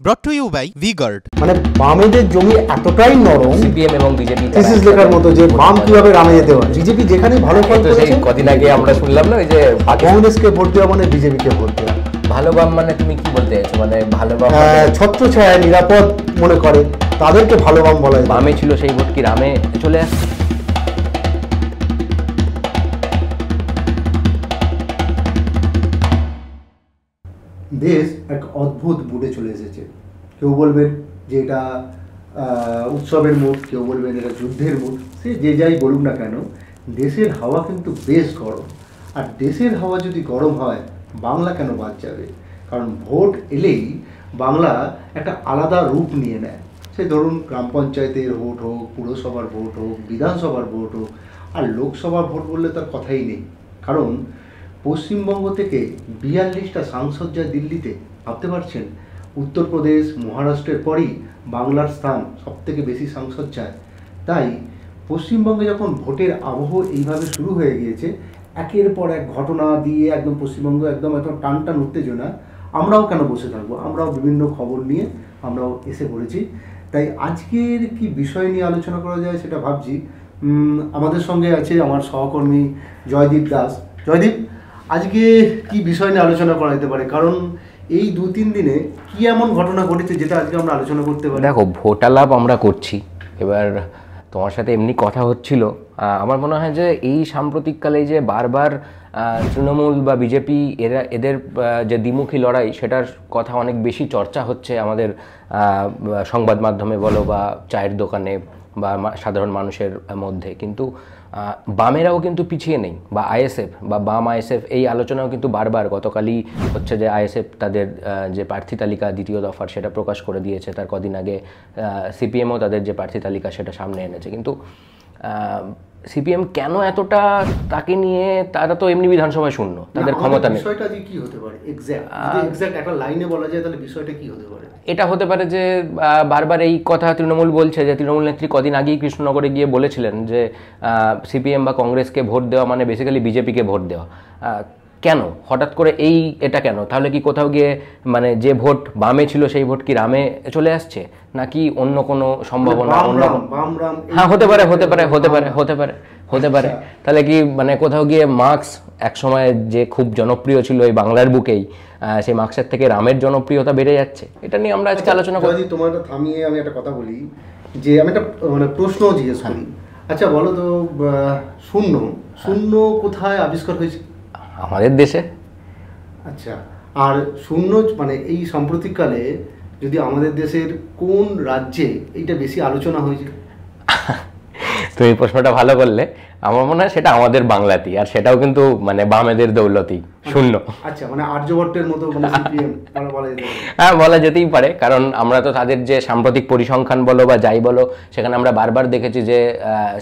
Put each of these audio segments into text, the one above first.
brought to you by V-Guard। মানে বামেদের জমি এতটাই নরম, সিপিএম এবং বিজেপি থিসিস লেখার মতো যে বাম কিভাবে রামে যেতে পারে। বিজেপি যেখানে ভালো ফল করেছে, কদিন আগে আমরা শুনলাম না, ওই যে কংগ্রেসকে ভোট দেওয়া মানে বিজেপিকে ভোট দেওয়া। ভালো বাম মানে তুমি কি বলতে চাইছো? মানে ভালো বাম ছত্রছায়া নিরাপদ মনে করে তাদেরকে ভালো বাম বলা যায়। বামে ছিল সেই ভোট কি রামে চলে আসছে? দেশ এক অদ্ভুত মুডে চলে এসেছে। কেউ বলবেন যে এটা উৎসবের মুড, কেউ বলবেন এটা যুদ্ধের মুড। সে যে যাই বলুক না কেন, দেশের হাওয়া কিন্তু বেশ গরম। আর দেশের হাওয়া যদি গরম হয়, বাংলা কেন বাদ যাবে? কারণ ভোট এলেই বাংলা একটা আলাদা রূপ নিয়ে নেয়। সে ধরুন গ্রাম পঞ্চায়েতের ভোট হোক, পুরসভার ভোট হোক, বিধানসভার ভোট হোক, আর লোকসভার ভোট বললে তার কথাই নেই। কারণ পশ্চিমবঙ্গ থেকে 42টা সাংসদ যায় দিল্লিতে, ভাবতে পারছেন? উত্তরপ্রদেশ, মহারাষ্ট্রের পরই বাংলার স্থান, সবথেকে বেশি সাংসদ যায়। তাই পশ্চিমবঙ্গে যখন ভোটের আবহ এইভাবে শুরু হয়ে গিয়েছে, একের পর এক ঘটনা দিয়ে একদম পশ্চিমবঙ্গ একদম টান টান উত্তেজনা, আমরাও কেন বসে থাকবো? আমরাও বিভিন্ন খবর নিয়ে আমরাও এসে পড়েছি। তাই আজকের কি বিষয় নিয়ে আলোচনা করা যায় সেটা ভাবছি। আমাদের সঙ্গে আছে আমার সহকর্মী জয়দীপ দাস। জয়দীপ, আজকে কি বিষয় নিয়ে আলোচনা করা যেতে পারে? কারণ এই 2-3 দিনে কি এমন ঘটনা ঘটেছে যেটা আজকে আমরা আলোচনা করতে পারি? দেখো, ভোটালাপ আমরা করছি, এবার তোমার সাথে এমনি কথা হচ্ছিল। আমার মনে হয় যে এই সাম্প্রতিককালে যে বারবার তৃণমূল বা বিজেপি এদের যে দ্বিমুখী লড়াই, সেটার কথা অনেক বেশি চর্চা হচ্ছে আমাদের সংবাদ মাধ্যমে বলো বা চায়ের দোকানে বা সাধারণ মানুষের মধ্যে। কিন্তু বামেরাও কিন্তু পিছিয়ে নেই, বা আইএসএফ বা বাম আইএসএফ এই আলোচনাও কিন্তু বারবার, গতকালই হচ্ছে যে আইএসএফ তাদের যে প্রার্থী তালিকা দ্বিতীয় দফার সেটা প্রকাশ করে দিয়েছে। তার কদিন আগে সিপিএমও তাদের যে প্রার্থী তালিকা সেটা সামনে এনেছে। কিন্তু সিপিএম কেন এতটা তাকে নিয়ে? তারা তো এমনি বিধানসভায় শূন্য, তাদের ক্ষমতা নেই। বিষয়টা কি হতে পারে এক্স্যাক্ট একটা লাইনে বলা যায় তাহলে বিষয়টা কি হতে পারে? এটা হতে পারে যে বারবার এই কথা তৃণমূল বলছে, যে তৃণমূল নেত্রী কদিন আগেই কৃষ্ণনগরে গিয়ে বলেছিলেন যে সিপিএম বা কংগ্রেসকে ভোট দেওয়া মানে বেসিক্যালি বিজেপিকে ভোট দেওয়া। কেন হঠাৎ করে এটা কেন? তাহলে কি কোথাও গিয়ে মানে যে ভোট বামে ছিল সেই ভোট কি রামে চলে আসছে, নাকি অন্য কোনো সম্ভাবনা? হ্যাঁ, হতে পারে। তাহলে কি মানে কোথাও গিয়ে মার্কস একসময় যে খুব জনপ্রিয় ছিল এই বাংলার বুকেই, সেই মার্কসের থেকে রামের জনপ্রিয়তা বেড়ে যাচ্ছে? এটা নিয়ে আমরা আজকে আলোচনা করি। তোমার থামিয়ে আমি একটা কথা বলি, যে আমি একটা মানে প্রশ্ন জিজ্ঞেস করি। আচ্ছা বলো তো, শূন্য কোথায় আবিষ্কার হয়েছে? আমাদের দেশে। আচ্ছা, আর শূন্য মানে এই সাম্প্রতিককালে যদি আমাদের দেশের কোন রাজ্যে এইটা বেশি আলোচনা হয়েছে? তুমি প্রশ্নটা ভালো করলে। আমার মনে হয় সেটা আমাদের বাংলাতেই, আর সেটাও কিন্তু মানে বামেদের দৌলতেই শূন্য। আচ্ছা, মানে আর্যভট্টের মতো মানে সিপিএম বলা যেতে পারে? হ্যাঁ, বলা যেতেই পারে। কারণ আমরা তো তাদের যে সাম্প্রতিক পরিসংখ্যান বলো বা যাই বলো, সেখানে আমরা বারবার দেখেছি যে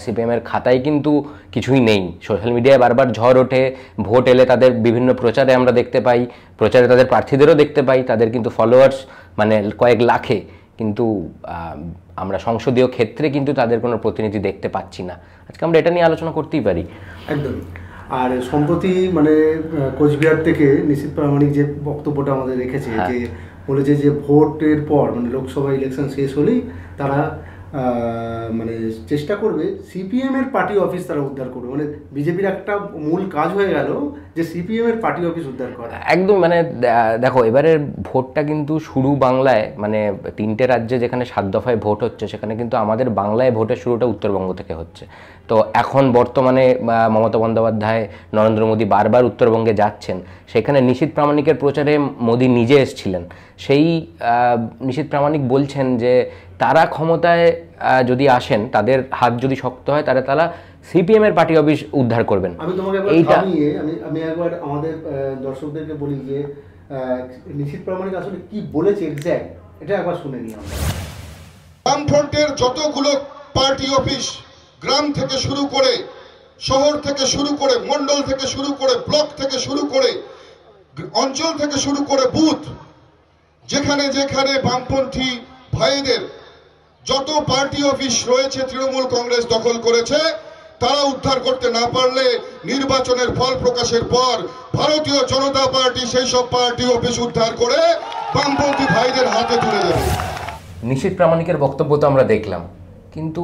সিপিএম এর খাতায় কিন্তু কিছুই নেই। সোশ্যাল মিডিয়ায় বারবার ঝড় ওঠে, ভোট এলে তাদের বিভিন্ন প্রচারে আমরা দেখতে পাই, প্রচারে তাদের প্রার্থীদেরও দেখতে পাই, তাদের কিন্তু ফলোয়ার্স মানে কয়েক লাখে। কিন্তু আমরা সংসদীয় ক্ষেত্রে কিন্তু তাদের কোনো প্রতিনিধি দেখতে পাচ্ছি না। আজকে আমরা এটা নিয়ে আলোচনা করতেই পারি। একদম। আর সম্প্রতি মানে কোচবিহার থেকে নিশীথ প্রামাণিক যে বক্তব্যটা আমাদের রেখেছে, যে বলেছে যে ভোটের পর মানে লোকসভা ইলেকশন শেষ হলেই তারা মানে চেষ্টা করবে সিপিএম এর পার্টি অফিস তারা উদ্ধার করবে। মানে বিজেপির একটা মূল কাজ হয়ে গেল যে সিপিএম এর পার্টি অফিস উদ্ধার করা। একদম। মানে দেখো, এবারের ভোটটা কিন্তু শুরু বাংলায়, মানে 3টে রাজ্যে যেখানে 7 দফায় ভোট হচ্ছে, সেখানে কিন্তু আমাদের বাংলায় ভোটের শুরুটা উত্তরবঙ্গ থেকে হচ্ছে। তো এখন বর্তমানে মমতা বন্দ্যোপাধ্যায়, নরেন্দ্র মোদী বারবার উত্তরবঙ্গে যাচ্ছেন। সেখানে নিশীথ প্রামাণিকের প্রচারে মোদী নিজে এসেছিলেন। সেই নিশীথ প্রামাণিক বলছেন যে তারা ক্ষমতায় যদি আসেন, তাদের হাত যদি শক্ত হয়, তারা সিপিএম এর পার্টি অফিস উদ্ধার করবেন। আমি তোমাকে আমি একবার আমাদের দর্শকদেরকে বলি যে নিশীথ প্রামাণিক আসলে কি বলেছে এক্স্যাক্ট, এটা একবার শুনে নিই আমরা। বামফ্রন্টের যতগুলো পার্টি অফিস, গ্রাম থেকে শুরু করে, শহর থেকে শুরু করে, মন্ডল থেকে শুরু করে, ব্লক থেকে শুরু করে, অঞ্চল থেকে শুরু করে বুথ, যেখানে যেখানে বামপন্থী ভাইদের যত পার্টি অফিস রয়েছে তৃণমূল কংগ্রেস দখল করেছে, তারা উদ্ধার করতে না পারলে নির্বাচনের ফল প্রকাশের পর ভারতীয় জনতা পার্টি সেই সব পার্টি অফিস উদ্ধার করে বামপন্থী ভাইদের হাতে তুলে দেবে। নিশীথ প্রামাণিকের বক্তব্য তো আমরা দেখলাম, কিন্তু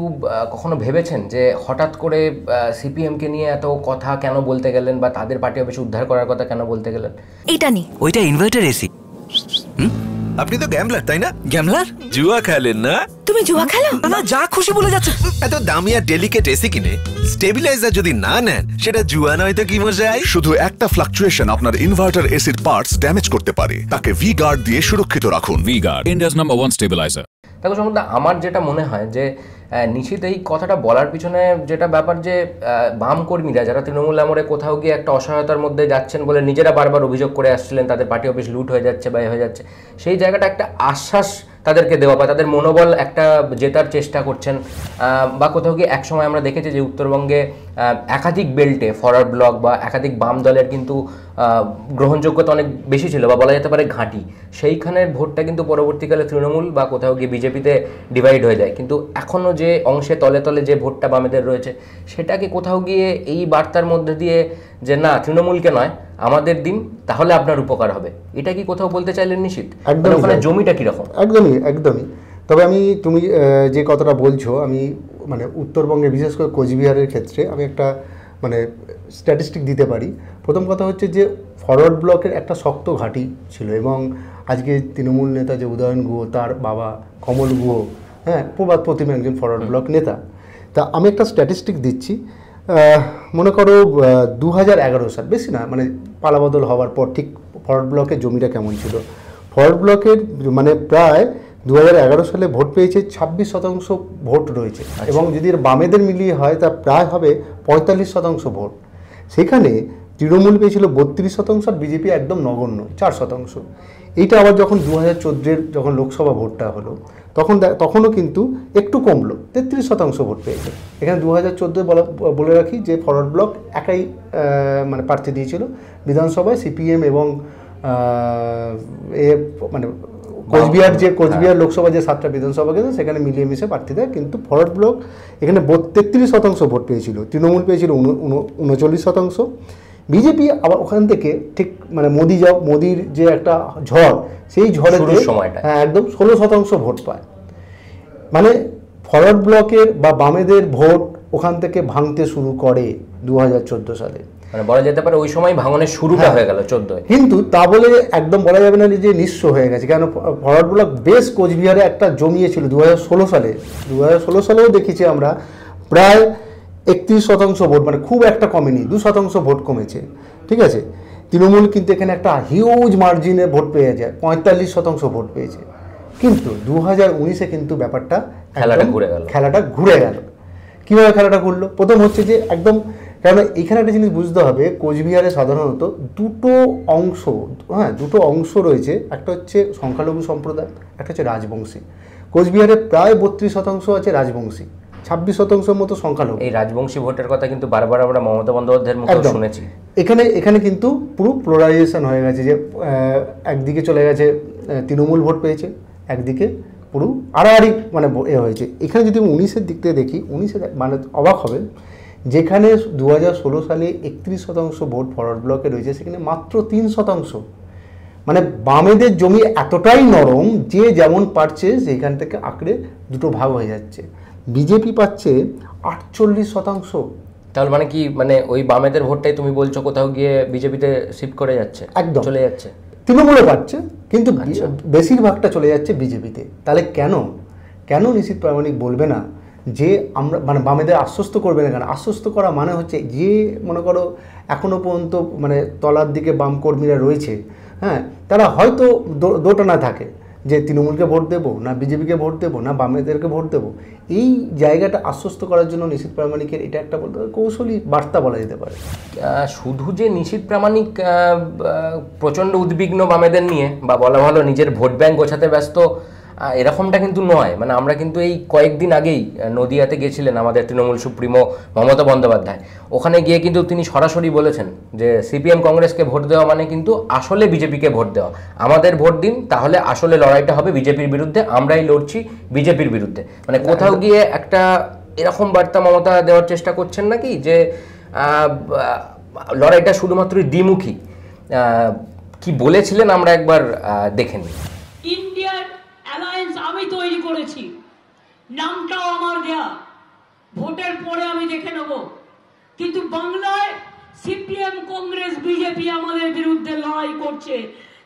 কখনো ভেবেছেন যে হঠাৎ করে সিপিএমকে নিয়ে এত কথা কেন বলতে গেলেন, বা তাদের পার্টি অফিস উদ্ধার করার কথা কেন বলতে গেলেন? এটা নেই, ওইটা ইনভার্টার এসি। আপনি তো গ্যাম্বলার তাই না? গ্যামলার? জুয়া খেলেন না? তুমি জুয়া খেলো? না, যা খুশি বলে যাচ্ছে। এত দামি আর ডেলিকেট এসি কিনে স্টেবিলাইজার যদি না নেন, সেটা জুয়া নয় তো কি মজাই। শুধু একটা ফ্লাকচুয়েশন আপনার ইনভার্টার এসির পার্টস ড্যামেজ করতে পারে, তাকে ভি গার্ড দিয়ে সুরক্ষিত রাখুন। V Guard, India's number 1 stabiliser. দেখো সম্বন্ধে আমার যেটা মনে হয় যে নিশীথ এই কথাটা বলার পিছনে যেটা ব্যাপার, যে বাম কর্মীরা যারা তৃণমূল আমলে কোথাও গিয়ে একটা অসহায়তার মধ্যে যাচ্ছেন বলে নিজেরা বারবার অভিযোগ করে আসছিলেন, তাদের পার্টি অফিস লুট হয়ে যাচ্ছে বা হয়ে যাচ্ছে, সেই জায়গাটা একটা আশ্বাস তাদেরকে দেওয়া বা তাদের মনোবল একটা জেতার চেষ্টা করছেন। বা কোথাও গিয়ে একসময় আমরা দেখেছি যে উত্তরবঙ্গে একাধিক বেল্টে ফরওয়ার্ড ব্লক বা একাধিক বাম দলের কিন্তু গ্রহণযোগ্যতা অনেক বেশি ছিল, বা বলা যেতে পারে ঘাঁটি। সেইখানের ভোটটা কিন্তু পরবর্তীকালে তৃণমূল বা কোথাও গিয়ে বিজেপিতে ডিভাইড হয়ে যায়। কিন্তু এখনও যে অংশে তলে তলে যে ভোটটা বামেদের রয়েছে, সেটাকে কোথাও গিয়ে এই বার্তার মধ্যে দিয়ে যে না, তৃণমূলকে নয় আমাদের দিন, তাহলে আপনার উপকার হবে, এটা কি কোথাও বলতে চাইলেন নিশীথ? ওখানে জমিটা কিরকম? একদমই। তবে তুমি যে কথাটা বলছো, আমি মানে উত্তরবঙ্গে বিশেষ করে কোচবিহারের ক্ষেত্রে আমি একটা মানে স্ট্যাটিস্টিক দিতে পারি। প্রথম কথা হচ্ছে যে ফরওয়ার্ড ব্লকের একটা শক্ত ঘাঁটি ছিল, এবং আজকে তৃণমূল নেতা যে উদয়ন গুহ, তার বাবা কমল গুহ, প্রবাদ প্রতিম একজন ফরওয়ার্ড ব্লক নেতা। তা আমি একটা স্ট্যাটিস্টিক দিচ্ছি। মনে করো 2011 সাল, বেশি না, মানে পালাবদল হওয়ার পর ঠিক ফরওয়ার্ড ব্লকের জমিটা কেমন ছিল। ফরওয়ার্ড ব্লকের মানে প্রায় 2011 সালে ভোট পেয়েছে 26% ভোট রয়েছে, এবং যদি বামেদের মিলিয়ে হয় তা প্রায় হবে 45% ভোট। সেখানে তৃণমূল পেয়েছিল 32%, আর বিজেপি একদম নগণ্য 4%। এইটা আবার যখন 2014 যখন লোকসভা ভোটটা হলো, তখনও কিন্তু একটু কমলো, 33% ভোট পেয়েছে। এখানে 2014 বলে রাখি যে ফরওয়ার্ড ব্লক একাই মানে প্রার্থী দিয়েছিল বিধানসভায়, সিপিএম এবং মানে কোচবিহার লোকসভা যে 7টা বিধানসভা কেন্দ্র, সেখানে মিলিয়ে মিশে প্রার্থী দেয়। কিন্তু ফরওয়ার্ড ব্লক এখানে 33% ভোট পেয়েছিল, তৃণমূল পেয়েছিল 39%। বিজেপি আবার ওখান থেকে ঠিক মানে মোদির যে একটা ঝড়, সেই ঝড়ের সময়টা একদম 16% ভোট পায়। মানে ফরওয়ার্ড ব্লকের বা বামেদের ভোট ওখান থেকে ভাঙতে শুরু করে 2014 সালে। মানে বলা যেতে পারে ওই সময় ভাঙনের শুরুটা হয়ে গেল 14। কিন্তু তা বলে একদম বলা যাবে না যে নিঃস্ব হয়ে গেছে, কেন ফরওয়ার্ড ব্লক বেশ কোচবিহারে একটা জমিয়েছিল 2016 সালে। 2016 সালেও দেখেছি আমরা প্রায় 31% ভোট, মানে খুব একটা কমেনি, 2% ভোট কমেছে, ঠিক আছে। তৃণমূল কিন্তু এখানে একটা হিউজ মার্জিনে ভোট পেয়ে যায়, 45% ভোট পেয়েছে। কিন্তু 2019-এ কিন্তু ব্যাপারটা খেলাটা ঘুরে গেল। কীভাবে খেলাটা ঘুরলো? প্রথম হচ্ছে যে একদম, কারণ এখানে একটা জিনিস বুঝতে হবে, কোচবিহারে সাধারণত দুটো অংশ রয়েছে, একটা হচ্ছে সংখ্যালঘু সম্প্রদায়, একটা হচ্ছে রাজবংশী। কোচবিহারে প্রায় 32% আছে রাজবংশী, 26% মতো সংখ্যালঘু। এই রাজবংশী ভোটের কথা কিন্তু বারবার আমরা মমতা বন্দ্যোপাধ্যায়ের মুখে শুনেছি। এখানে কিন্তু পুরো পোলারাইজেশন হয়ে গেছে, যে একদিকে চলে গেছে তৃণমূল ভোট পেয়েছে, একদিকে পুরো আড়াআড়ি মানে হয়েছে। এখানে যদি 19-এর দিক থেকে দেখি, 19-এ মানে অবাক হবে, যেখানে 2016 সালে 31% ভোট ফরওয়ার্ড ব্লকে রয়েছে, সেখানে মাত্র 3%। মানে বামেদের জমি এতটাই নরম যে যেমন পারছে সেইখান থেকে আঁকড়ে দুটো ভাগ হয়ে যাচ্ছে। বিজেপি পাচ্ছে 48%। তাহলে মানে কি, মানে ওই বামেদের ভোটটাই তুমি বলছো কোথাও গিয়ে বিজেপিতে শিফট করে যাচ্ছে, একদম চলে যাচ্ছে। তৃণমূলে পাচ্ছে, কিন্তু বেশিরভাগটা চলে যাচ্ছে বিজেপিতে। তাহলে কেন নিশীথ প্রামাণিক বলবে না যে আমরা মানে বামেদের আশ্বস্ত করবে না? কেন আশ্বস্ত করা মানে হচ্ছে, যে মনে করো এখনও পর্যন্ত মানে তলার দিকে বাম কর্মীরা রয়েছে, তারা হয়তো দোটানা থাকে যে তৃণমূলকে ভোট দেবো না বিজেপিকে ভোট দেবো না বামেদেরকে ভোট দেবো। এই জায়গাটা আশ্বস্ত করার জন্য নিশীথ প্রামাণিকের এটা একটা বলতে কৌশলী বার্তা বলা যেতে পারে। শুধু যে নিশীথ প্রামাণিক প্রচণ্ড উদ্বিগ্ন বামেদের নিয়ে, বা বলা ভালো নিজের ভোট ব্যাংক গোছাতে ব্যস্ত, এরকমটা কিন্তু নয়। মানে আমরা কিন্তু এই কয়েকদিন আগেই নদিয়াতে গেছিলেন আমাদের তৃণমূল সুপ্রিমো মমতা বন্দ্যোপাধ্যায়। ওখানে গিয়ে কিন্তু তিনি সরাসরি বলেছেন যে সিপিএম কংগ্রেসকে ভোট দেওয়া মানে কিন্তু আসলে বিজেপিকে ভোট দেওয়া। আমাদের ভোট দিন, তাহলে আসলে লড়াইটা হবে বিজেপির বিরুদ্ধে, আমরাই লড়ছি বিজেপির বিরুদ্ধে। মানে কোথাও গিয়ে একটা এরকম বার্তা মমতা দেওয়ার চেষ্টা করছেন নাকি যে লড়াইটা শুধুমাত্রই দ্বিমুখী? কি বলেছিলেন আমরা একবার দেখে নিই। ইন্ডিয়ান অ্যালায়েন্স আমি তৈরি করেছি, নামটাও আমার দেয়া, ভোটের পরে আমি দেখে নেব, কিন্তু বাংলায় সিপিএম কংগ্রেস বিজেপি আমাদের বিরুদ্ধে লড়াই করছে।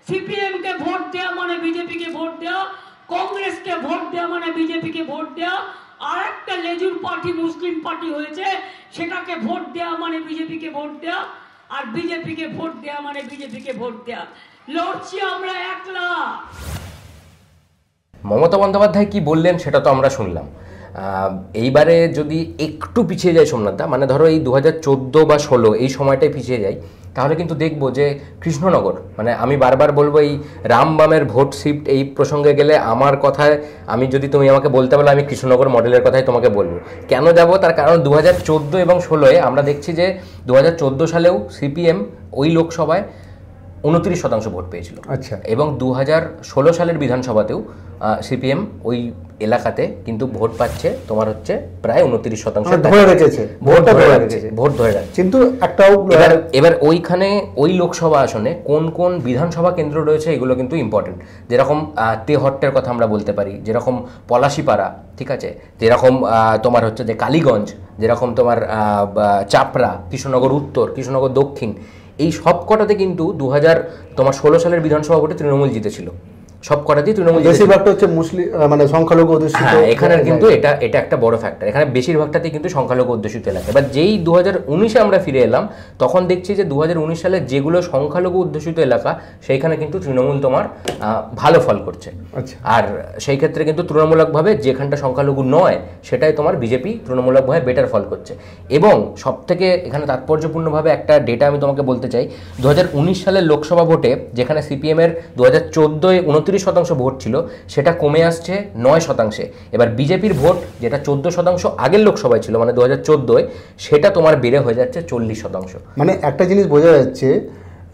সিপিএম কে ভোট দেওয়া মানে বিজেপিকে ভোট দেওয়া, কংগ্রেসকে ভোট দেওয়া মানে বিজেপিকে ভোট দেওয়া, আর একটা লেজুর পার্টি মুসলিম পার্টি হয়েছে, সেটাকে ভোট দেওয়া মানে বিজেপিকে ভোট দেওয়া, আর বিজেপিকে ভোট দেওয়া মানে বিজেপিকে ভোট দেওয়া। লড়ছি আমরা একলা। মমতা বন্দ্যোপাধ্যায় কি বললেন সেটা তো আমরা শুনলাম। এইবারে যদি একটু পিছিয়ে যায় সোমনাথদা, মানে ধরো এই 2014 বা 16 এই সময়টায় পিছিয়ে যায়, তাহলে কিন্তু দেখবো যে কৃষ্ণনগর, মানে আমি বারবার বলবো এই রামবামের ভোট শিফট এই প্রসঙ্গে গেলে আমার কথায়, আমি যদি তুমি আমাকে বলতে বলো আমি কৃষ্ণনগর মডেলের কথাই তোমাকে বলবো। কেন যাব? তার কারণ 2014 এবং 16-এ আমরা দেখছি যে 2014 সালেও সিপিএম ওই লোকসভায় 29% ভোট পেয়েছিল। আচ্ছা। এবং 2016 সালের বিধানসভাতেও সিপিএম ওই এলাকাতে কিন্তু ভোট পাচ্ছে তোমার হচ্ছে প্রায় 29%। ধরে রেখেছে, ভোট ধরে রাখছে। কিন্তু একটাও এবার ওইখানে ওই লোকসভা আসনে কোন কোন বিধানসভা কেন্দ্র রয়েছে এগুলো কিন্তু ইম্পর্টেন্ট। যেরকম তেহট্টের কথা আমরা বলতে পারি, যেরকম পলাশিপাড়া, ঠিক আছে, যেরকম তোমার হচ্ছে যে কালীগঞ্জ, যেরকম তোমার চাপড়া, কৃষ্ণনগর উত্তর, কৃষ্ণনগর দক্ষিণ, এই সব কটাতে কিন্তু 2016 সালের বিধানসভা ভোটে তৃণমূল জিতেছিল। সব কটাতেই তৃণমূল, বেশিরভাগটা হচ্ছে মুসলিম, মানে সংখ্যালঘু অধ্যুষিত। হ্যাঁ, এখানে কিন্তু এটা একটা বড় ফ্যাক্টর। এখানে বেশিরভাগটাতেই কিন্তু সংখ্যালঘু অধ্যুষিত এলাকা। এবার যেই 2019-এ আমরা ফিরে এলাম, তখন দেখছি যে 2019 সালে যেগুলো সংখ্যালঘু অধ্যুষিত এলাকা, সেইখানে কিন্তু তৃণমূল তোমার ভালো ফল করছে। আর সেই ক্ষেত্রে কিন্তু তুলনামূলকভাবে যেখানটা সংখ্যালঘু নয় সেটাই তোমার বিজেপি তুলনামূলকভাবে বেটার ফল করছে। এবং সব থেকে এখানে তাৎপর্যপূর্ণভাবে একটা ডেটা আমি তোমাকে বলতে চাই, 2019 সালের লোকসভা ভোটে যেখানে সিপিএমের 2014-এ 29% ভোট ছিল, সেটা কমে আসছে 9%। এবার বিজেপির ভোট যেটা 14% আগের লোকসভায় ছিল, মানে 2014-এ, সেটা তোমার বেড়ে হয়ে যাচ্ছে 40%। মানে একটা জিনিস বোঝা যাচ্ছে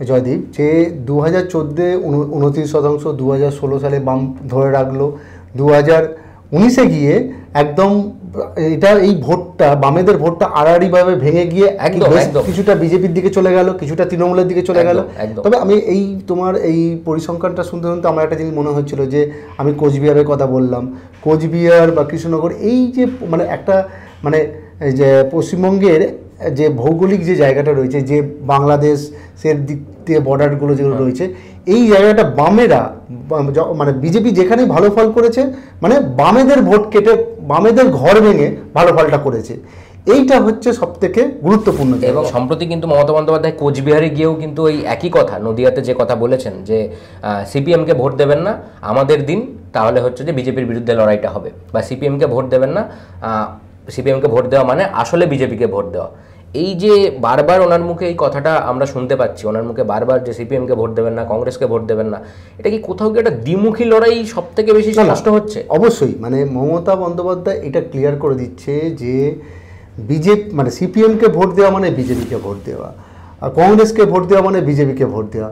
জয়দীপ, যে 2014-এ 29%, 2016 সালে বাম ধরে রাখলো, 2019-এ গিয়ে একদম এটা এই ভোটটা, বামেদের ভোটটা আড়াআড়িভাবে ভেঙে গিয়ে একদম কিছুটা বিজেপির দিকে চলে গেল, কিছুটা তৃণমূলের দিকে চলে গেল। তবে আমি এই তোমার এই পরিসংখ্যানটা শুনতে শুনতে আমার একটা জিনিস মনে হচ্ছিল যে আমি কোচবিহারের কথা বললাম, কোচবিহার বা কৃষ্ণনগর, এই যে মানে একটা মানে যে পশ্চিমবঙ্গের যে ভৌগোলিক যে জায়গাটা রয়েছে, যে বাংলাদেশের দিক দিয়ে বর্ডারগুলো যেগুলো রয়েছে, এই জায়গাটা বামেরা, মানে বিজেপি যেখানেই ভালো ফল করেছে, মানে বামেদের ভোট কেটে বামেদের ঘর ভেঙে ভালো ফলটা করেছে। এইটা হচ্ছে সবথেকে গুরুত্বপূর্ণ। এবং সম্প্রতি কিন্তু মমতা বন্দ্যোপাধ্যায় কোচবিহারে গিয়েও কিন্তু ওই একই কথা, নদিয়াতে যে কথা বলেছেন যে সিপিএমকে ভোট দেবেন না, আমাদের দিন, তাহলে হচ্ছে যে বিজেপির বিরুদ্ধে লড়াইটা হবে, বা সিপিএমকে ভোট দেবেন না, সিপিএমকে ভোট দেওয়া মানে আসলে বিজেপিকে ভোট দেওয়া। এই যে বারবার ওনার মুখে এই কথাটা আমরা শুনতে পাচ্ছি, ওনার মুখে বারবার যে সিপিএমকে ভোট দেবেন না, কংগ্রেসকে ভোট দেবেন না, এটা কি কোথাও কি একটা দ্বিমুখী লড়াই সব থেকে বেশি নষ্ট হচ্ছে? অবশ্যই, মানে মমতা বন্দ্যোপাধ্যায় এটা ক্লিয়ার করে দিচ্ছে যে বিজেপি মানে সিপিএমকে ভোট দেওয়া মানে বিজেপিকে ভোট দেওয়া, আর কংগ্রেসকে ভোট দেওয়া মানে বিজেপিকে ভোট দেওয়া।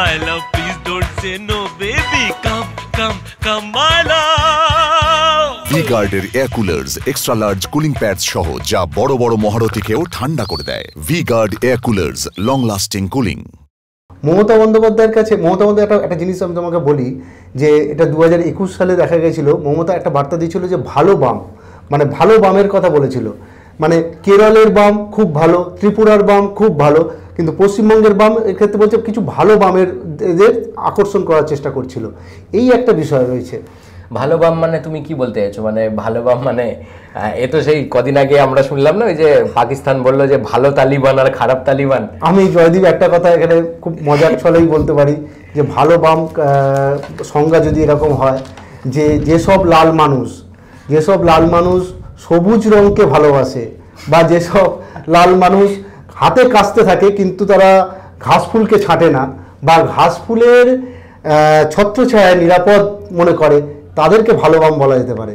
My love, please don't say no, baby. Come, my love. V-Guard-এর air coolers, extra large cooling pads সহ যা বড় বড় মহারথীকেও ঠান্ডা করে দেয়। V-Guard air coolers, long lasting cooling. Mamata বন্দ্যোপাধ্যায়ের কাছে, মমতা বন্দ্যোপাধ্যায় একটা জিনিস আমি তোমাকে বলি, যে এটা 2021 সালে দেখা গেছিল, মমতা একটা বার্তা দিয়েছিল যে ভালো বাম, মানে ভালো বামের কথা বলেছিল, মানে কেরলের বাম খুব ভালো, ত্রিপুরার বাম খুব ভালো, কিন্তু পশ্চিমবঙ্গের বাম এক্ষেত্রে বলছে কিছু ভালো বামের এদের আকর্ষণ করার চেষ্টা করছিল। এই একটা বিষয় রয়েছে। ভালো বাম মানে তুমি কি বলতে চাইছো? মানে ভালো বাম মানে এ তো সেই কদিন আগে আমরা শুনলাম না, ওই যে পাকিস্তান বললো যে ভালো তালিবান আর খারাপ তালিবান। আমি জয়দীপ একটা কথা এখানে খুব মজার ছলেই বলতে পারি যে ভালো বাম সংজ্ঞা যদি এরকম হয় যে যেসব লাল মানুষ সবুজ রঙকে ভালোবাসে, বা যেসব লাল মানুষ হাতে কাস্তে থাকে কিন্তু তারা ঘাস ফুলকে ছাঁটে না, বা ঘাস ফুলের ছত্রছায়ায় নিরাপদ মনে করে, তাদেরকে ভালো বাম বলা যেতে পারে।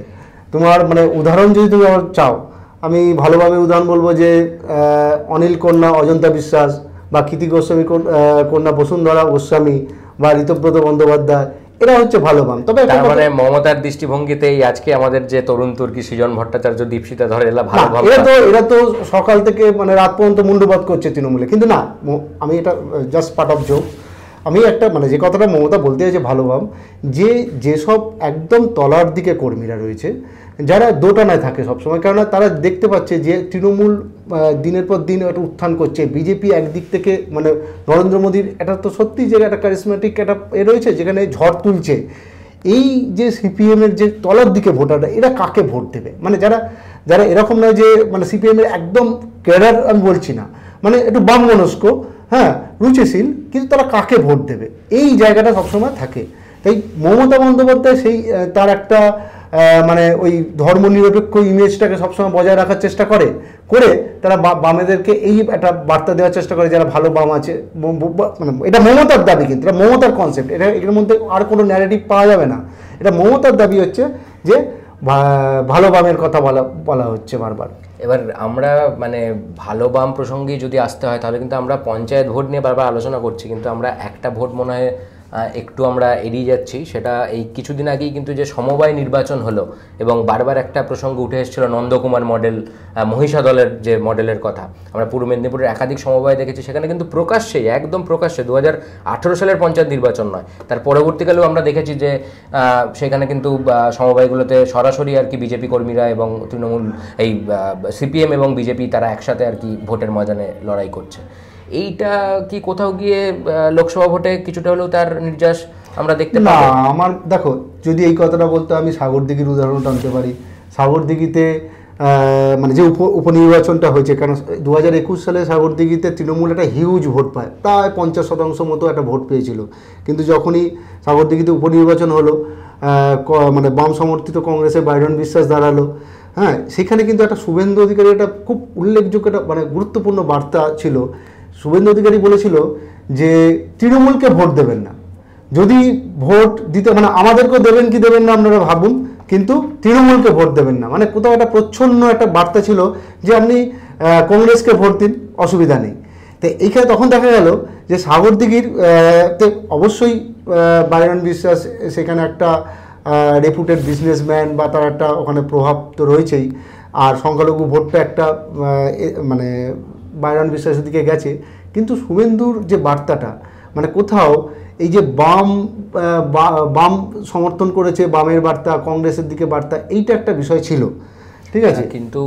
তোমার মানে উদাহরণ যদি তুমি আমার চাও, আমি ভালো বামের উদাহরণ বলবো যে অনিল কন্যা অজন্তা বিশ্বাস, বা কৃতি গোস্বামী কন্যা বসুন্ধরা গোস্বামী, বা ঋতব্রত বন্দ্যোপাধ্যায়, এরা হচ্ছে ভালো বাম। তবে তার মানে মমতার দৃষ্টিভঙ্গিতেই আজকে আমাদের যে তরুণ তুর্কি সৃজন ভট্টাচার্য, দীপশিতা ধরে এরা ভালো বাম। এরা তো সকাল থেকে মানে রাত পর্যন্ত মুন্ডুপাত করছে তৃণমূলে, কিন্তু না, আমি এটা জাস্ট পার্ট অফ জোক। আমি একটা মানে যে কথাটা মমতা বলতে চাইছে ভালো বাম, যেসব একদম তলার দিকে কর্মীরা রয়েছে, যারা দোটানায় থাকে সবসময়, কেননা তারা দেখতে পাচ্ছে যে তৃণমূল দিনের পর দিন একটা উত্থান করছে, বিজেপি একদিক থেকে মানে নরেন্দ্র মোদীর এটা তো সত্যি যে একটা কারিজমেটিক একটা রয়েছে যেখানে ঝড় তুলছে। এই যে সিপিএমের যে তলার দিকে ভোটাররা, এরা কাকে ভোট দেবে? মানে যারা এরকম নয় যে মানে সিপিএমের একদম ক্যাডার আমি বলছি না, মানে একটু বাম মনস্ক, হ্যাঁ রুচিশীল, কিন্তু তারা কাকে ভোট দেবে এই জায়গাটা সবসময় থাকে। তাই মমতা বন্দ্যোপাধ্যায় সেই তার একটা মানে ওই ধর্মনিরপেক্ষ ইমেজটাকে সবসময় বজায় রাখার চেষ্টা করে তারা বামেদেরকে এই একটা বার্তা দেওয়ার চেষ্টা করে যারা ভালো বাম আছে। মানে এটা মমতার দাবি, কিন্তু এটা মমতার কনসেপ্ট, এর মধ্যে আর কোনো ন্যারেটিভ পাওয়া যাবে না। এটা মমতার দাবি হচ্ছে যে ভালো বামের কথা বলা হচ্ছে বারবার। এবার আমরা মানে ভালো বাম প্রসঙ্গে যদি আসতে হয় তাহলে কিন্তু আমরা পঞ্চায়েত ভোট নিয়ে বারবার আলোচনা করছি, কিন্তু আমরা একটা ভোট মনে হয় একটু আমরা এড়িয়ে যাচ্ছি। সেটা এই কিছুদিন আগেই কিন্তু যে সমবায় নির্বাচন হলো এবং বারবার একটা প্রসঙ্গ উঠে এসেছিল নন্দকুমার মডেল, মহিষা দলের যে মডেলের কথা। আমরা পূর্ব মেদিনীপুরের একাধিক সমবায় দেখেছি, সেখানে কিন্তু প্রকাশ্যে, একদম প্রকাশ্যে 2018 সালের পঞ্চায়েত নির্বাচন নয়, তার পরবর্তীকালেও আমরা দেখেছি যে সেখানে কিন্তু সমবায়গুলোতে সরাসরি আর কি বিজেপি কর্মীরা এবং তৃণমূল এই সিপিএম এবং বিজেপি তারা একসাথে আর কি ভোটের ময়দানে লড়াই করছে। এইটা কি কোথাও গিয়ে লোকসভা ভোটে কিছুটা হলেও তার নির্যাস আমরা দেখতে পাবো? না, আমার দেখো, যদি এই কথাটা বলতে আমি সাগরদিঘির উদাহরণ টানতে পারি। সাগরদিঘিতে মানে যে উপনির্বাচনটা হয়েছে, কারণ 2021 সালে সাগরদিঘিতে তৃণমূল একটা হিউজ ভোট পায়, প্রায় 50% মতো একটা ভোট পেয়েছিল। কিন্তু যখনই সাগরদিঘিতে উপনির্বাচন হলো, মানে বাম সমর্থিত কংগ্রেসের বাইরন বিশ্বাস দাঁড়ালো, হ্যাঁ, সেখানে কিন্তু একটা শুভেন্দু অধিকারী একটা খুব উল্লেখযোগ্য একটা মানে গুরুত্বপূর্ণ বার্তা ছিল। শুভেন্দু অধিকারী বলেছিল যে তৃণমূলকে ভোট দেবেন না, যদি ভোট দিতে মানে আমাদেরকেও দেবেন কি দেবেন না আপনারা ভাবুন, কিন্তু তৃণমূলকে ভোট দেবেন না। মানে কোথাও একটা প্রচ্ছন্ন একটা বার্তা ছিল যে আপনি কংগ্রেসকে ভোট দিন, অসুবিধা নেই। তো এইখানে তখন দেখা গেল যে সাগরদিঘির অবশ্যই বাইরন বিশ্বাস সেখানে একটা রেপুটেড বিজনেসম্যান বা তার একটা ওখানে প্রভাব তো রয়েছেই, আর সংখ্যালঘু ভোটটা একটা মানে বাইরন বিশ্বাসের দিকে গেছে। কিন্তু শুভেন্দুর যে বার্তাটা মানে কোথাও এই যে বাম সমর্থন করেছে, বামের বার্তা, কংগ্রেসের দিকে বার্তা, এইটা একটা বিষয় ছিল, ঠিক আছে। কিন্তু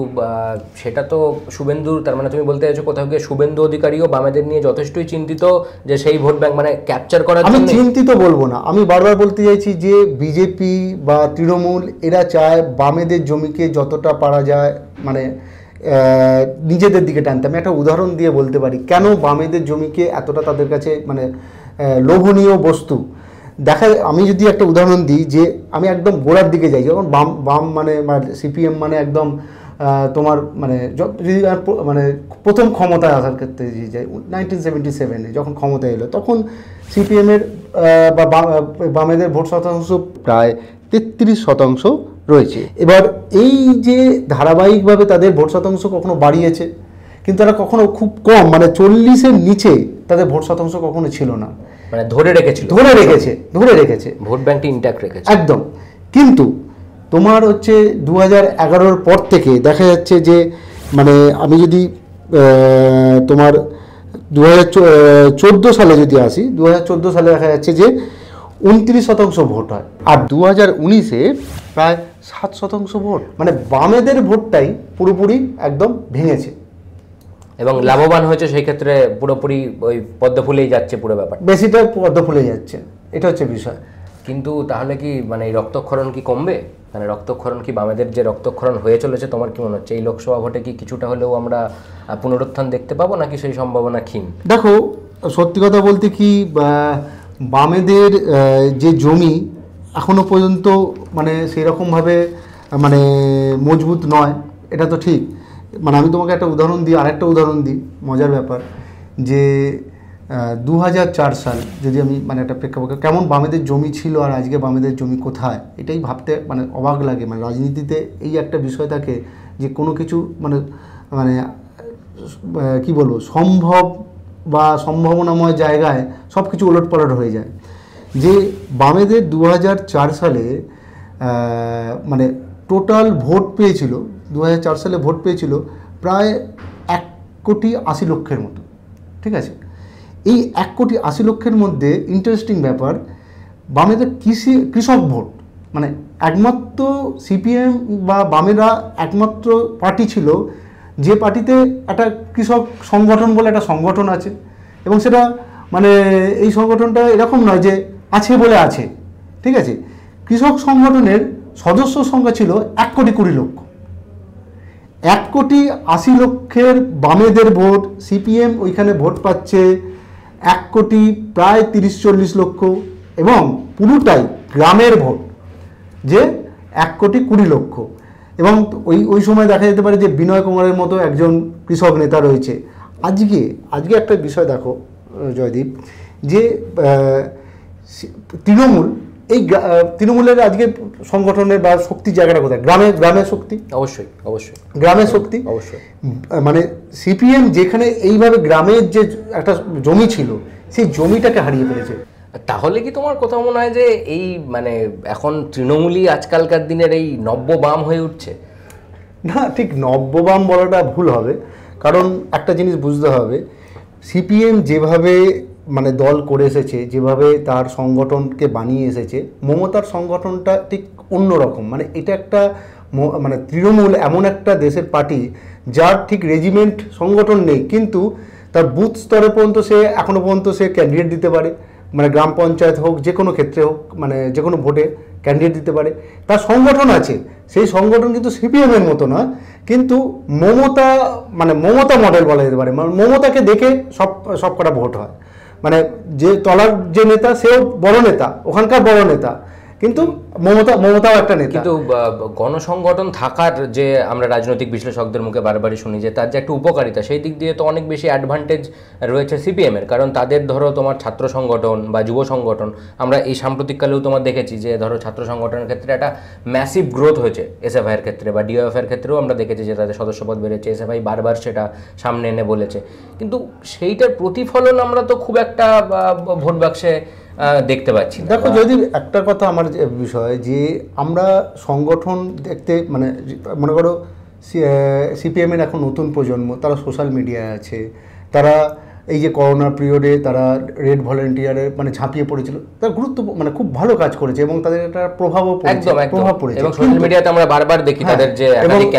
সেটা তো শুভেন্দুর, তার মানে তুমি বলতে চাইছো কোথাও গিয়ে শুভেন্দু অধিকারীও বামেদের নিয়ে যথেষ্টই চিন্তিত যে সেই ভোট ব্যাংক মানে ক্যাপচার করার জন্য। আমি চিন্তিত বলবো না, আমি বারবার বলতে চাইছি যে বিজেপি বা তৃণমূল এরা চায় বামেদের জমিকে যতটা পারা যায় মানে নিজেদের দিকে টানতে। আমি একটা উদাহরণ দিয়ে বলতে পারি কেন বামেদের জমিকে এতটা তাদের কাছে মানে লোভনীয় বস্তু দেখায়। আমি যদি একটা উদাহরণ দিই, যে আমি একদম গোড়ার দিকে যাই, যখন বাম মানে সিপিএম মানে একদম তোমার মানে যদি মানে প্রথম ক্ষমতায় আসার ক্ষেত্রে যাই 1977-এ যখন ক্ষমতায় এলো, তখন সিপিএমের বা বামেদের ভোট শতাংশ প্রায় 33% রয়েছে। এবার এই যে ধারাবাহিকভাবে তাদের ভোট শতাংশ কখনো বাড়িয়েছে, কিন্তু তারা কখনো খুব কম মানে 40-এর নিচে তাদের ভোট শতাংশ কখনো ছিল না, মানে ধরে রেখেছে ভোট ব্যাংকটি ইনট্যাক্ট রেখেছে একদম। কিন্তু তোমার হচ্ছে 2011-র পর থেকে দেখা যাচ্ছে যে মানে আমি যদি তোমার 2014 সালে যদি আসি, 2014 সালে দেখা যাচ্ছে যে 29% ভোট হয়, আর 2019-এ প্রায় 7% ভোট। মানে বামেদের ভোটটাই পুরোপুরি একদম ভেঙেছে এবং লাভবান হয়েছে সেই ক্ষেত্রে পুরোপুরি ওই পদ্ম ফুলেই যাচ্ছে পুরো ব্যাপার, বেশিটা পদ্ম ফুলে যাচ্ছে, এটা হচ্ছে বিষয়। কিন্তু তাহলে কি মানে এই রক্তক্ষরণ কি কমবে? মানে রক্তক্ষরণ কি বামেদের যে রক্তক্ষরণ হয়ে চলেছে তোমার কি মনে হচ্ছে এই লোকসভা ভোটে কি কিছুটা হলেও আমরা পুনরুত্থান দেখতে পাবো, নাকি সেই সম্ভাবনা ক্ষীণ? দেখো, সত্যি কথা বলতে কি বামেদের যে জমি এখনো পর্যন্ত মানে সেই রকমভাবে মানে মজবুত নয়, এটা তো ঠিক। মানে আমি তোমাকে একটা উদাহরণ দিই, আরেকটা উদাহরণ দিই, মজার ব্যাপার যে 2004 সাল যদি আমি মানে একটা প্রেক্ষাপট কেমন বামেদের জমি ছিল আর আজকে বামেদের জমি কোথায়, এটাই ভাবতে মানে অবাক লাগে। মানে রাজনীতিতে এই একটা বিষয় থাকে যে কোনো কিছু মানে মানে কি বলবো সম্ভব বা সম্ভাবনাময় জায়গায় সব কিছু ওলটপালট হয়ে যায়। যে বামেদের 2004 সালে মানে টোটাল ভোট পেয়েছিল, 2004 সালে ভোট পেয়েছিল প্রায় 1,80,00,000 মতো, ঠিক আছে। এই 1,80,00,000 মধ্যে ইন্টারেস্টিং ব্যাপার, বামেদের কৃষক ভোট, মানে একমাত্র সিপিএম বা বামেরা একমাত্র পার্টি ছিল যে পার্টিতে একটা কৃষক সংগঠন বলে একটা সংগঠন আছে, এবং সেটা মানে এই সংগঠনটা এরকম নয় যে আছে বলে আছে, ঠিক আছে। কৃষক সংগঠনের সদস্য সংখ্যা ছিল 1,20,00,000। 1,80,00,000 বামেদের ভোট, সিপিএম ওইখানে ভোট পাচ্ছে 1,30,40,00,000, এবং পুরোটাই গ্রামের ভোট যে 1,20,00,000। এবং ওই সময় দেখা যেতে পারে যে বিনয় কুমারের মতো একজন কৃষক নেতা রয়েছে। আজকে একটা বিষয় দেখো জয়দীপ, যে তৃণমূলের আজকে সংগঠনের বা শক্তির জায়গাটা কোথায়? গ্রামের শক্তি, অবশ্যই গ্রামের শক্তি অবশ্যই। মানে সিপিএম যেখানে এইভাবে গ্রামের যে একটা জমি ছিল সেই জমিটাকে হারিয়ে ফেলেছে। তাহলে কি তোমার কোথাও মনে হয় যে এই মানে এখন তৃণমূলই আজকালকার দিনের এই নব্য বাম হয়ে উঠছে? না, ঠিক নব্য বাম বলাটা ভুল হবে, কারণ একটা জিনিস বুঝতে হবে, সিপিএম যেভাবে মানে দল করে এসেছে, যেভাবে তার সংগঠনকে বানিয়ে এসেছে, মমতার সংগঠনটা ঠিক অন্যরকম। মানে এটা একটা মানে তৃণমূল এমন একটা দেশের পার্টি যার ঠিক রেজিমেন্ট সংগঠন নেই, কিন্তু তার বুথ স্তরে পর্যন্ত সে এখনও পর্যন্ত সে ক্যান্ডিডেট দিতে পারে, মানে গ্রাম পঞ্চায়েত হোক, যে কোনো ক্ষেত্রে হোক, মানে যে কোনো ভোটে ক্যান্ডিডেট দিতে পারে, তার সংগঠন আছে। সেই সংগঠন কিন্তু সিপিএমের মতো নয়, কিন্তু মমতা মডেল বলা যেতে পারে। মমতাকে দেখে সব কটা ভোট হয়, মানে যে তলার যে নেতা সেও বড় নেতা, ওখানকার বড় নেতা, কিন্তু মমতাও একটা নেতা। কিন্তু গণসংগঠন থাকার যে আমরা রাজনৈতিক বিশ্লেষকদের মুখে বারবারই শুনি যে তার যে একটা উপকারিতা, সেই দিক দিয়ে তো অনেক বেশি অ্যাডভান্টেজ রয়েছে সিপিএমের। কারণ তাদের ধরো তোমার ছাত্র সংগঠন বা যুব সংগঠন, আমরা এই সাম্প্রতিককালেও তোমার দেখেছি যে ধরো ছাত্র সংগঠনের ক্ষেত্রে একটা ম্যাসিভ গ্রোথ হয়েছে, এসএফআইয়ের ক্ষেত্রে বা ডিওএফের ক্ষেত্রেও আমরা দেখেছি যে তাদের সদস্যপদ বেড়েছে, এসএফআই বারবার সেটা সামনে এনে বলেছে। কিন্তু সেইটার প্রতিফলন আমরা তো খুব একটা ভোট বাক্সে দেখতে পাচ্ছি। দেখো যদি একটা কথা আমার বিষয়, যে আমরা সংগঠন দেখতে মানে মনে করো সিপিএমের এখন নতুন প্রজন্ম, তারা সোশ্যাল মিডিয়ায় আছে, তারা এই যে করোনা পিরিয়ডে তারা রেড ভলেন্টিয়ারে মানে ঝাঁপিয়ে পড়েছিল, তারা মানে খুব ভালো কাজ করেছে, এবং তাদের একটা প্রভাব পড়েছে এবং সোশ্যাল মিডিয়াতে আমরা বারবার দেখি তাদের যে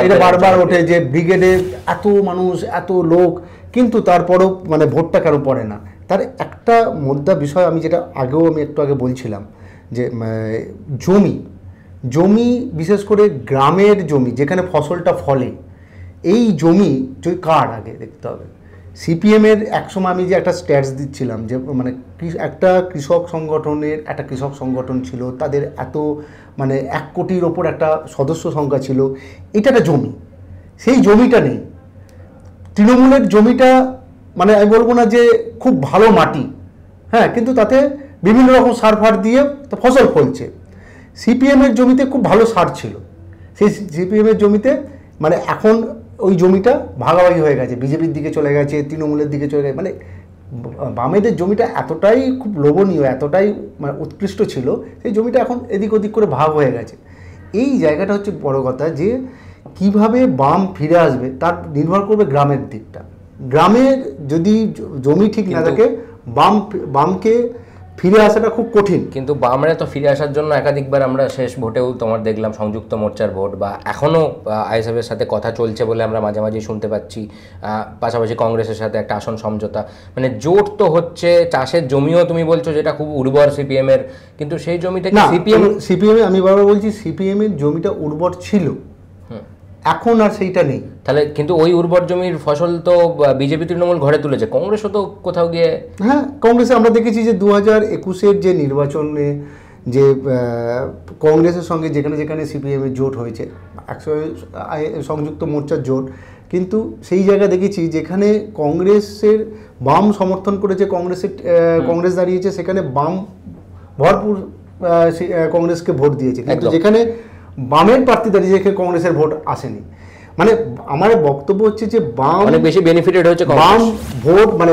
এটা বারবার ওঠে যে ব্রিগেডে এত মানুষ, এত লোক, কিন্তু তারপরেও মানে ভোটটা কেন পড়ে না। তার একটা মুদ্রা বিষয় আমি যেটা আমি একটু আগে বলছিলাম, যে জমি বিশেষ করে গ্রামের জমি যেখানে ফসলটা ফলে, এই জমি কার আগে দেখতে হবে। সিপিএমের একসময় আমি যে একটা স্ট্যাটস দিচ্ছিলাম, যে মানে একটা কৃষক সংগঠন ছিল, তাদের এত মানে 1 কোটির ওপর একটা সদস্য সংখ্যা ছিল, এটা একটা জমি, সেই জমিটা নেই। তৃণমূলের জমিটা মানে আমি বলবো না যে খুব ভালো মাটি, হ্যাঁ, কিন্তু তাতে বিভিন্ন রকম সার ফার দিয়ে তো ফসল ফলছে। সিপিএমের জমিতে খুব ভালো সার ছিল, সেই সিপিএমের জমিতে মানে এখন ওই জমিটা ভাগাভাগি হয়ে গেছে, বিজেপির দিকে চলে গেছে, তৃণমূলের দিকে চলে গেছে। মানে বামেদের জমিটা এতটাই খুব লোভনীয়, এতটাই মানে উৎকৃষ্ট ছিল, সেই জমিটা এখন এদিক ওদিক করে ভাগ হয়ে গেছে। এই জায়গাটা হচ্ছে বড় কথা, যে কিভাবে বাম ফিরে আসবে তার নির্ভর করবে গ্রামের দিকটা। গ্রামের যদি জমি ঠিক না থাকে, বামকে ফিরে আসাটা খুব কঠিন। কিন্তু বামরা তো ফিরে আসার জন্য একাধিকবার আমরা শেষ ভোটেও তোমার দেখলাম সংযুক্ত মোর্চার ভোট, বা এখনও আইএসএফের সাথে কথা চলছে বলে আমরা মাঝে মাঝে শুনতে পাচ্ছি, পাশাপাশি কংগ্রেসের সাথে একটা আসন সমঝোতা, মানে জোট তো হচ্ছে। চাষের জমিও তুমি বলছো যেটা খুব উর্বর সিপিএমের, কিন্তু সেই জমি থেকে সিপিএম আমি বারবার বলছি সিপিএমের জমিটা উর্বর ছিল, এখন আর সেইটা নেই। তাহলে কিন্তু ওই উর্বর জমির ফসল তো বিজেপি তৃণমূল ঘরে তুলেছে, কংগ্রেসও তো কোথাও গিয়ে, হ্যাঁ, কংগ্রেসে আমরা দেখেছি যে 2021-এর যে নির্বাচনে যে কংগ্রেসের সঙ্গে যেখানে যেখানে সিপিএমের জোট হয়েছে, সংযুক্ত মোর্চার জোট, কিন্তু সেই জায়গায় দেখেছি যেখানে কংগ্রেসের বাম সমর্থন করেছে, কংগ্রেস দাঁড়িয়েছে, সেখানে বাম ভরপুর কংগ্রেসকে ভোট দিয়েছে, কিন্তু যেখানে বামের প্রার্থী দাঁড়িয়ে যেখানে কংগ্রেসের ভোট আসেনি। মানে আমার বক্তব্য হচ্ছে যে বাম অনেক বেশি বেনিফিটেড হচ্ছে বাম ভোট মানে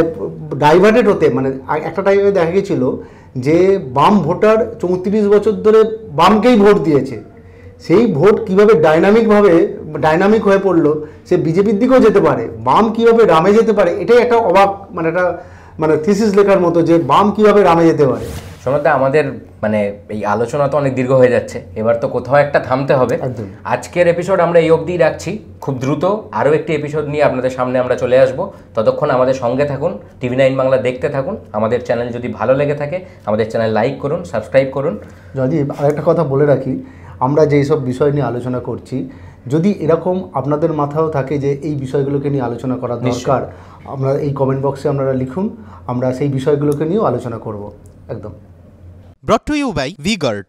ডাইভার্টেড হতে, মানে একটা টাইমে দেখা গেছিল যে বাম ভোটার 34 বছর ধরে বামকেই ভোট দিয়েছে, সেই ভোট কিভাবে ডাইনামিক হয়ে পড়লো, সে বিজেপির দিকেও যেতে পারে, বাম কিভাবে রামে যেতে পারে, এটাই একটা অবাক মানে থিসিস লেখার মতো যে বাম কিভাবে রামে যেতে পারে। সোনাদা, আমাদের মানে এই আলোচনা তো অনেক দীর্ঘ হয়ে যাচ্ছে, এবার তো কোথাও একটা থামতে হবে। আজকের এপিসোড আমরা এই অবধিই রাখছি, খুব দ্রুত আরও একটি এপিসোড নিয়ে আপনাদের সামনে আমরা চলে আসব। ততক্ষণ আমাদের সঙ্গে থাকুন, TV9 বাংলা দেখতে থাকুন। আমাদের চ্যানেল যদি ভালো লেগে থাকে আমাদের চ্যানেল লাইক করুন, সাবস্ক্রাইব করুন। যদি আরেকটা কথা বলে রাখি, আমরা যেই সব বিষয় নিয়ে আলোচনা করছি, যদি এরকম আপনাদের মাথাও থাকে যে এই বিষয়গুলোকে নিয়ে আলোচনা করা দরকার, আমরা এই কমেন্ট বক্সে আপনারা লিখুন, আমরা সেই বিষয়গুলোকে নিয়েও আলোচনা করব। একদম। Brought to you by V-Guard.